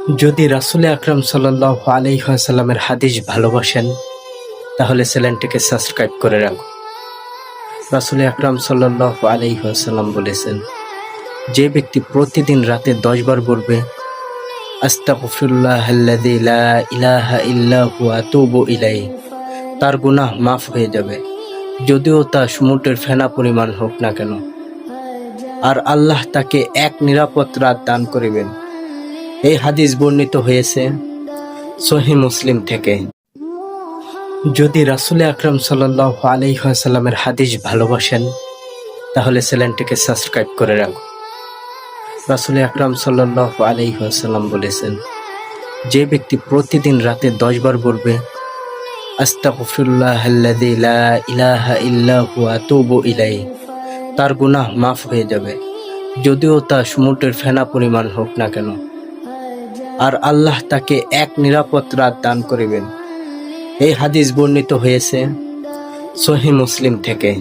যদি রাসূল আকরাম সাল্লাল্লাহু আলাইহি ওয়াসাল্লামের হাদিস ভালোবাসেন তাহলে চ্যানেলটিকে সাবস্ক্রাইব করে রাখুন। রাসূল আকরাম সাল্লাল্লাহু আলাইহি ওয়াসাল্লাম বলেছেন, যে ব্যক্তি প্রতিদিন রাতে 10 বার বলবে আস্তাগফিরুল্লাহাল্লাযী লা ইলাহা ইল্লা হুয়া আতুবু ইলাইহি, তার গুনাহ মাফ হয়ে যাবে, যদিও তা সমুদ্রের ফেনা পরিমাণ হোক না কেন। আর আল্লাহ তাকে এক নিরাপদ রাত দান করিবেন। এই হাদিস বর্ণিত হয়েছে সহিহ মুসলিম থেকে। যদি রাসূল আকরাম সাল্লাল্লাহু আলাইহি ওয়াসাল্লামের হাদিস ভালোবাসেন তাহলে চ্যানেলটিকে সাবস্ক্রাইব করে রাখুন। রাসূল আকরাম সাল্লাল্লাহু আলাইহি ওয়াসাল্লাম বলেছেন, যে ব্যক্তি প্রতিদিন রাতে 10 বার বলবে আস্তাগফিরুল্লাহাল্লাযী লা ইলাহা ইল্লা হুয়া আতুবু ইলাইহি, তার গুনাহ মাফ হয়ে যাবে, যদিও তা সমুদ্রের ফেনা পরিমাণ হোক না কেন। আর আল্লাহ তাকে এক নিরাপদ রাত দান করিবেন। এই হাদিস বর্ণিত হয়েছে সহিহ মুসলিম থেকে।